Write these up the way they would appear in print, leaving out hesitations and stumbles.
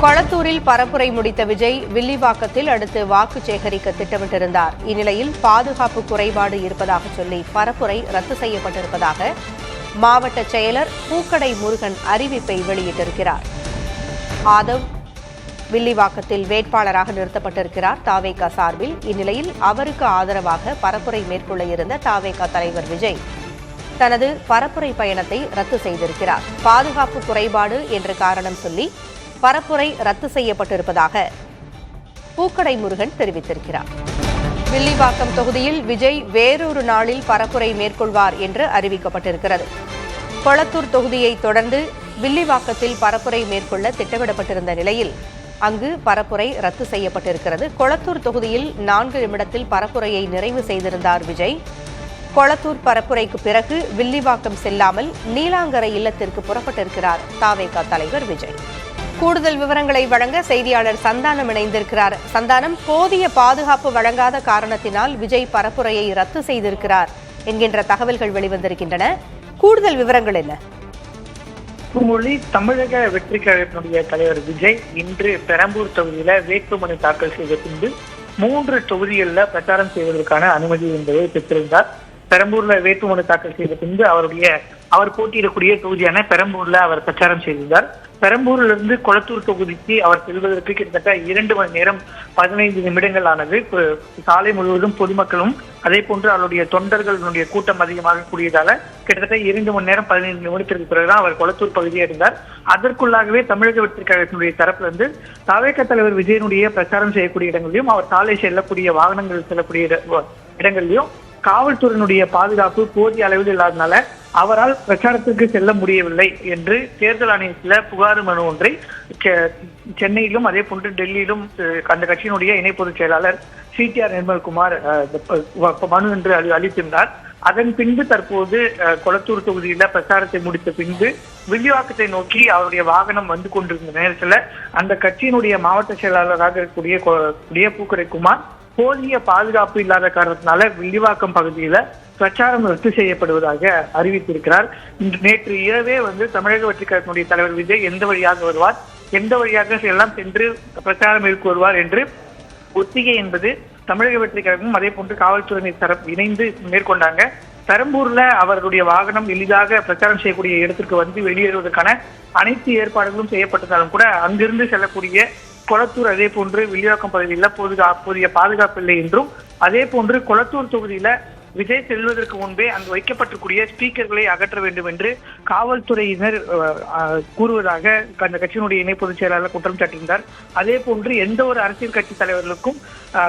கொளத்தூரில் பரப்புரை முடித்த விஜய் வில்லிவாக்கத்தில் அடுத்து வாக்கு சேகரிக்க திட்டமிட்டிருந்தார். இந்நிலையில் பாதுகாப்பு குறைபாடு இருப்பதாக சொல்லி பரப்புரை ரத்து செய்யப்பட்டிருப்பதாக மாவட்ட செயலர் பூக்கடை முருகன் அறிவிப்பை வெளியிட்டிருக்கிறார். ஆதவ் வில்லிவாக்கத்தில் வேட்பாளராக நிறுத்தப்பட்டிருக்கிறார் தாவேகா சார்பில். இந்நிலையில் அவருக்கு ஆதரவாக பரப்புரை மேற்கொள்ள இருந்த தாவேகா தலைவர் விஜய் தனது பரப்புரை பயணத்தை ரத்து செய்திருக்கிறார். பாதுகாப்பு குறைபாடு என்ற காரணம் சொல்லி பரப்புரை ரத்து செய்யப்பட்டிருப்பதாக பூக்கடை முருகன் தெரிவித்திருக்கிறார். வில்லிவாக்கம் தொகுதியில் விஜய் வேறொரு நாளில் பரப்புரை மேற்கொள்வார் என்று அறிவிக்கப்பட்டிருக்கிறது. கொளத்தூர் தொகுதியை தொடர்ந்து வில்லிவாக்கத்தில் பரப்புரை மேற்கொள்ள திட்டமிடப்பட்டிருந்த நிலையில் அங்கு பரப்புரை ரத்து செய்யப்பட்டிருக்கிறது. கொளத்தூர் தொகுதியில் 4 நிமிடத்தில் பரப்புரையை நிறைவு செய்திருந்தார் விஜய். கொளத்தூர் பரப்புரைக்கு பிறகு வில்லிவாக்கம் செல்லாமல் நீலாங்கரை இல்லத்திற்கு புறப்பட்டிருக்கிறார் தாவேகா தலைவர் விஜய். கூடுதல் விவரங்களை வழங்க செய்தியாளர் சந்தானம் இணைந்திருக்கிறார். சந்தானம், போதிய பாதுகாப்பு வழங்காத காரணத்தினால் விஜய் பரப்புரையை ரத்து செய்திருக்கிறார் என்கின்ற தகவல்கள் வெளிவந்திருக்கின்றன. கூடுதல் விவரங்கள் என்ன? மொழி தமிழக வெற்றி கழகத்தினுடைய தலைவர் விஜய் இன்று பெரம்பூர் தொகுதியில வேட்புமனு தாக்கல் செய்த பின்பு 3 தொகுதிகளில் பிரச்சாரம் செய்வதற்கான அனுமதி என்பதை பெற்றிருந்தார். பெரம்பூர்ல வேட்புமனு தாக்கல் செய்த பின்பு அவர் போட்டியிடக்கூடிய தொகுதியான பெரம்பூர்ல அவர் பிரச்சாரம் செய்திருந்தார். பெரம்பூரில் இருந்து கொளத்தூர் தொகுதிக்கு அவர் செல்வதற்கு கிட்டத்தட்ட 2 மணி நேரம் 15 நிமிடங்கள் ஆனது. சாலை முழுவதும் பொதுமக்களும் அதே போன்று அவருடைய தொண்டர்களுடைய கூட்டம் அதிகமாக கூடியதால கிட்டத்தட்ட 2 மணி நேரம் 15 நிமிடத்திற்கு பிறகுதான் அவர் கொளத்தூர் பகுதியை அடைந்தார். அதற்குள்ளாகவே தமிழக வெற்றி கழகத்தினுடைய தரப்புல இருந்து தாவேகா தலைவர் விஜயனுடைய பிரச்சாரம் செய்யக்கூடிய இடங்களிலும் அவர் சாலை செல்லக்கூடிய வாகனங்கள் செல்லக்கூடிய இடங்களிலும் காவல்துறையினுடைய பாதுகாப்பு போதிய அளவில் இல்லாதனால அவரால் பிரச்சாரத்திற்கு செல்ல முடியவில்லை என்று தேர்தல் ஆணையத்தில் புகார் மனு ஒன்றை சென்னையிலும் அதே போன்று டெல்லியிலும் அந்த கட்சியினுடைய இணை பொதுச் செயலாளர் சிடிஆர் நிர்மல்குமார் மனு என்று அளித்திருந்தார். அதன் பின்பு தற்போது கொளத்தூர் தொகுதியில பிரச்சாரத்தை முடித்த பின்பு வில்லிவாக்கத்தை நோக்கி அவருடைய வாகனம் வந்து கொண்டிருந்த நேரத்துல அந்த கட்சியினுடைய மாவட்ட செயலாளராக இருக்கக்கூடிய பூக்கடை குமார் போதிய பாதுகாப்பு இல்லாத காரணத்தினால வில்லிவாக்கம் பகுதியில பிரச்சாரம் ரத்து செய்யப்படுவதாக அறிவித்திருக்கிறார். நேற்று இரவே தமிழக வெற்றி கழகத்தினுடைய தலைவர் விஜய் எந்த வழியாக வருவார், எந்த வழியாக எல்லாம் சென்று பிரச்சாரம் மேற்கொள்வார் என்று ஒத்திகை என்பது தமிழக வெற்றி கழகமும் அதே போன்று காவல்துறையினர் தரப்பு இணைந்து மேற்கொண்டாங்க. பெரம்பூர்ல அவர்களுடைய வாகனம் எளிதாக பிரச்சாரம் செய்யக்கூடிய இடத்திற்கு வெளியேறுவதற்கான அனைத்து ஏற்பாடுகளும் செய்யப்பட்டதாலும் கூட அங்கிருந்து செல்லக்கூடிய கொளத்தூர் அதே போன்று வில்லிவாக்கம் பகுதியில் போதிய பாதுகாப்பு இல்லை என்றும் அதே போன்று கொளத்தூர் தொகுதியில விஜய் செல்வதற்கு முன்பே அங்கு வைக்கப்பட்டிருக்கூடிய ஸ்பீக்கர்களை அகற்ற வேண்டும் என்று காவல்துறையினர் கூறுவதாக அந்த கட்சியினுடைய இணை பொதுச் செயலாளர் குற்றம் சாட்டியிருந்தார். அதே போன்று எந்த ஒரு அரசியல் கட்சி தலைவர்களுக்கும்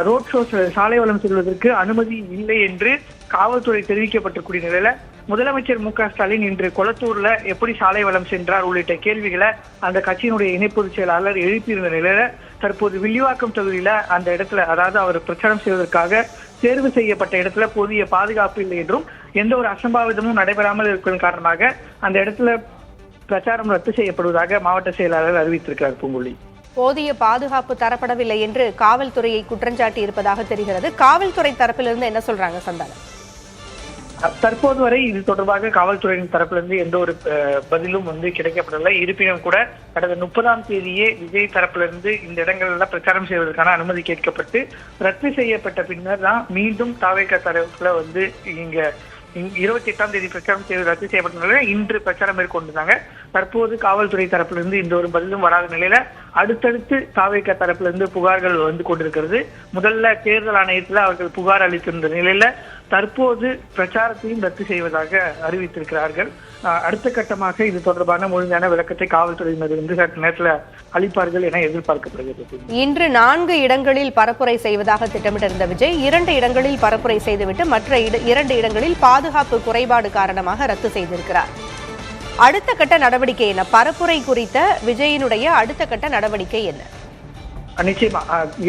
ரோட் ஷோ சாலை வலம் செல்வதற்கு அனுமதி இல்லை என்று காவல்துறை தெரிவிக்கப்பட்டிருக்கூடிய நிலையில முதலமைச்சர் மு.க. ஸ்டாலின் இன்று கொளத்தூர்ல எப்படி சாலை வலம் சென்றார் உள்ளிட்ட கேள்விகளை அந்த கட்சியினுடைய இணை பொதுச் செயலாளர் எழுப்பியிருந்த நிலையில தற்போது வில்லிவாக்கம் தொகுதியில அந்த இடத்துல அதாவது அவர் பிரச்சாரம் செய்வதற்காக தேர்வு செய்யப்பட்ட இடத்துல போதிய பாதுகாப்பு இல்லை என்றும் எந்த ஒரு அசம்பாவிதமும் நடைபெறாமல் இருப்பதன் காரணமாக அந்த இடத்துல பிரச்சாரம் ரத்து செய்யப்படுவதாக மாவட்ட செயலாளர் அறிவித்திருக்கிறார். பூங்குழி, போதிய பாதுகாப்பு தரப்படவில்லை என்று காவல்துறையை குற்றஞ்சாட்டி இருப்பதாக தெரிகிறது. காவல்துறை தரப்பிலிருந்து என்ன சொல்றாங்க சந்தானம்? தற்போது வரை இது தொடர்பாக காவல்துறையின் தரப்பிலிருந்து எந்த ஒரு பதிலும் கிடைக்கப்படவில்லை. இருப்பினும் கூட கடந்த 30ஆம் தேதியே விஜய் தரப்பிலிருந்து இந்த இடங்கள்ல பிரச்சாரம் செய்வதற்கான அனுமதி கேட்கப்பட்டு ரத்து செய்யப்பட்ட பின்னர் தான் மீண்டும் தாவேகா தரப்புல இங்க 28ஆம் தேதி பிரச்சாரம் செய்வது ரத்து செய்யப்பட்ட நிலையில இன்று பிரச்சாரம் மேற்கொண்டிருந்தாங்க. தற்போது காவல்துறை தரப்பிலிருந்து இந்த ஒரு பதிலும் வராத நிலையில அடுத்தடுத்து தாவேகா தரப்பிலிருந்து புகார்கள் கொண்டிருக்கிறது. முதல்ல தேர்தல் ஆணையத்தில் அவர்கள் புகார் அளித்திருந்த நிலையில தற்போது பிரச்சாரத்தையும் ரத்து செய்வதாக அறிவித்திருக்கிறார்கள். அடுத்த கட்டமாக இது தொடர்பான முழுமையான விளக்கத்தை காவல்துறையினர் சற்று நேரத்தில் அளிப்பார்கள் என எதிர்பார்க்கப்படுகிறது. இன்று 4 இடங்களில் பரப்புரை செய்வதாக திட்டமிட்டிருந்த விஜய் 2 இடங்களில் பரப்புரை செய்துவிட்டு மற்ற 2 இடங்களில் பாதுகாப்பு குறைபாடு காரணமாக ரத்து செய்திருக்கிறார். அடுத்த கட்ட நடவடிக்கை என்ன? பரப்புரை குறித்த விஜயினுடைய அடுத்த கட்ட நடவடிக்கை என்ன? நிச்சயமா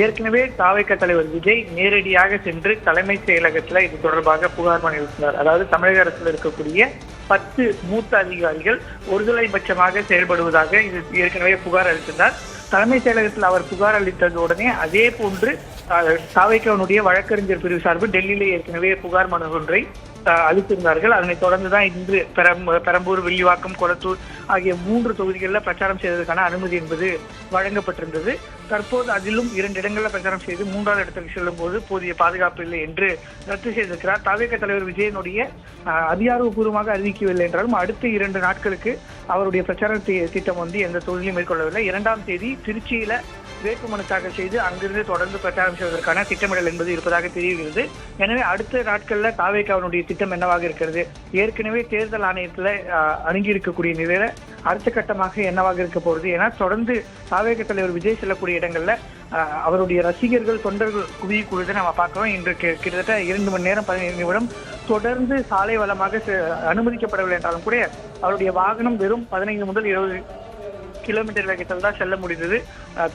ஏற்கனவே தாவேகா தலைவர் விஜய் நேரடியாக சென்று தலைமை செயலகத்துல இது தொடர்பாக புகார் மனு அளித்தார். அதாவது தமிழக அரசில் இருக்கக்கூடிய 10 மூத்த அதிகாரிகள் ஒருதலை பட்சமாக செயல்படுவதாக இது ஏற்கனவே புகார் அளித்திருந்தார். தலைமை செயலகத்தில் அவர் புகார் அளித்தது உடனே அதே போன்று தாவேக்காவினுடைய வழக்கறிஞர் பிரிவு சார்பு டெல்லியிலே ஏற்கனவே புகார் மனு ஒன்றை அளித்திருந்தார்கள். அதனைத் தொடர்ந்துதான் இன்று பெரம்பூர், வில்லிவாக்கம், கொளத்தூர் ஆகிய 3 தொகுதிகளில் பிரச்சாரம் செய்வதற்கான அனுமதி என்பது வழங்கப்பட்டிருந்தது. தற்போது அதிலும் 2 இடங்களில் பிரச்சாரம் செய்து 3வது இடத்திற்கு செல்லும் போது போதிய பாதுகாப்பு இல்லை என்று ரத்து செய்திருக்கிறார். தாவேகா தலைவர் விஜயனுடைய அதிகாரப்பூர்வமாக அறிவிக்கவில்லை என்றாலும் அடுத்த 2 நாட்களுக்கு அவருடைய பிரச்சார திட்டம் வந்து எந்த தொகுதியும் மேற்கொள்ளவில்லை. 2ஆம் தேதி திருச்சியில வேட்புமனு தாக்கல் செய்து அங்கிருந்து தொடர்ந்து பிரச்சாரம் செய்வதற்கான திட்டமிடல் என்பது இருப்பதாக தெரிகிறது. எனவே அடுத்த நாட்கள்ல தாவேகாவினுடைய திட்டம் என்னவாக இருக்கிறது, ஏற்கனவே தேர்தல் ஆணையத்துல அணுகியிருக்கக்கூடிய நிலையில அடுத்த கட்டமாக என்னவாக இருக்க போறது என தொடர்ந்து தாவேகா தலைவர் விஜய் செல்லக்கூடிய இடங்கள்ல அவருடைய ரசிகர்கள், தொண்டர்கள் குவியக்கூடியதை நம்ம பார்க்கிறோம். இன்று கிட்டத்தட்ட 2 மணி நேரம் 15 நிமிடம் தொடர்ந்து சாலை வளமாக அனுமதிக்கப்படவில்லை என்றாலும் கூட அவருடைய வாகனம் வெறும் 15 முதல் 20 கிலோமீட்டர் வேகத்தில் தான் செல்ல முடிந்தது.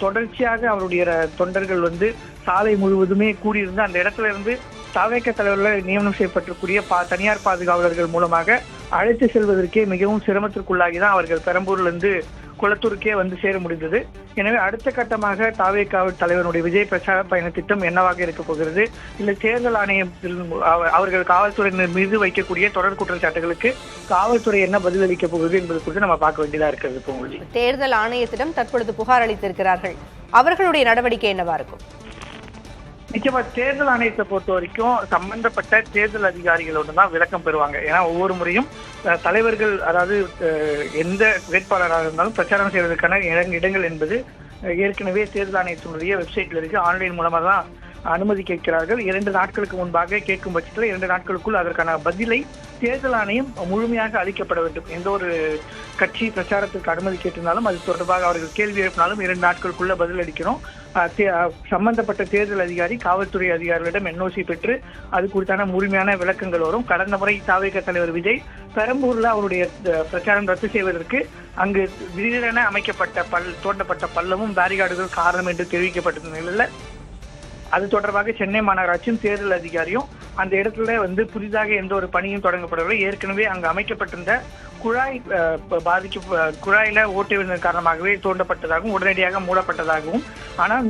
தொடர்ச்சியாக அவருடைய தொண்டர்கள் வந்து சாலை முழுவதுமே கூடியிருந்து அந்த இடத்துல இருந்து தாவேகா தலைவர்கள் நியமனம் செய்யப்பட்டிருக்கூடிய தனியார் பாதுகாவலர்கள் மூலமாக அழைத்து செல்வதற்கே மிகவும் சிரமத்திற்குள்ளாகி தான் அவர்கள் பெரம்பூர்ல இருந்து குளத்தூருக்கே வந்து சேர முடிந்தது. எனவே அடுத்த கட்டமாக தாவேகா தலைவருடைய விஜய் பிரச்சார பயண திட்டம் என்னவாக இருக்க போகிறது, இல்லை தேர்தல் ஆணையத்தில் அவர்கள் காவல்துறையினர் மீது வைக்கக்கூடிய தொடர் குற்றச்சாட்டுகளுக்கு காவல்துறை என்ன பதிலளிக்க போகுது என்பது குறித்து நம்ம பார்க்க வேண்டியதா இருக்கிறது. பொங்கல் தேர்தல் ஆணையத்திடம் தற்பொழுது புகார் அளித்திருக்கிறார்கள். அவர்களுடைய நடவடிக்கை என்னவா இருக்கும்? நிச்சயமா தேர்தல் ஆணையத்தை பொறுத்த வரைக்கும் சம்பந்தப்பட்ட தேர்தல் அதிகாரிகளோடு தான் விளக்கம் பெறுவாங்க. ஏன்னா ஒவ்வொரு முறையும் தலைவர்கள், அதாவது எந்த வேட்பாளராக இருந்தாலும் பிரச்சாரம் செய்வதற்கான இடங்கள் என்பது ஏற்கனவே தேர்தல் ஆணையத்தினுடைய வெப்சைட்ல இருக்கு. ஆன்லைன் மூலமா தான் அனுமதி கேட்கிறார்கள். 2 நாட்களுக்கு முன்பாக கேட்கும் பட்சத்தில் 2 நாட்களுக்குள் அதற்கான பதிலை தேர்தல் ஆணையம் முழுமையாக அளிக்கப்பட வேண்டும். எந்த ஒரு கட்சி பிரச்சாரத்திற்கு அனுமதி கேட்டிருந்தாலும் அது தொடர்பாக அவர்கள் கேள்வி எழுப்பினாலும் 2 நாட்களுக்குள்ள பதில் அளிக்கணும். சம்பந்தப்பட்ட தேர்தல் அதிகாரி காவல்துறை அதிகாரிகளிடம் என்ஓசி பெற்று அது குறித்தான முழுமையான விளக்கங்கள் வரும். கடந்த முறை தாவேகா தலைவர் விஜய் பெரம்பூர்ல அவருடைய பிரச்சாரம் ரத்து செய்வதற்கு அங்கு திடீரென அமைக்கப்பட்ட தோண்டப்பட்ட பள்ளமும் பேரிகார்டுகள் காரணம் என்று தெரிவிக்கப்பட்ட நிலையில அது தொடர்பாக சென்னை மாநகராட்சியும் தேர்தல் அதிகாரியும் அந்த இடத்துல வந்து புதிதாக எந்த ஒரு பணியும் தொடங்கப்படவில்லை. ஏற்கனவே அங்கு அமைக்கப்பட்டிருந்த குழாயில ஓட்டை விழுந்ததன் காரணமாகவே தோண்டப்பட்டதாகவும் உடனடியாக மூடப்பட்டதாகவும், ஆனால்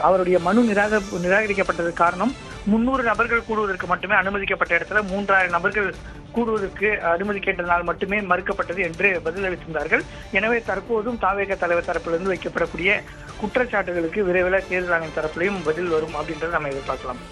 அவருடைய மனு நிராகரிக்கப்பட்டது காரணம் 300 நபர்கள் கூடுவதற்கு மட்டுமே அனுமதிக்கப்பட்ட இடத்துல 3000 நபர்கள் கூடுவதற்கு அனுமதி கேட்டதனால் மட்டுமே மறுக்கப்பட்டது என்று பதிலளித்திருந்தார்கள். எனவே தற்போதும் தாவேகா தலைவர் தரப்பிலிருந்து வைக்கப்படக்கூடிய குற்றச்சாட்டுகளுக்கு விரைவில் தேர்தல் ஆணையம் தரப்பிலையும் பதில் வரும் அப்படின்றத நம்ம எதிர்பார்க்கலாம்.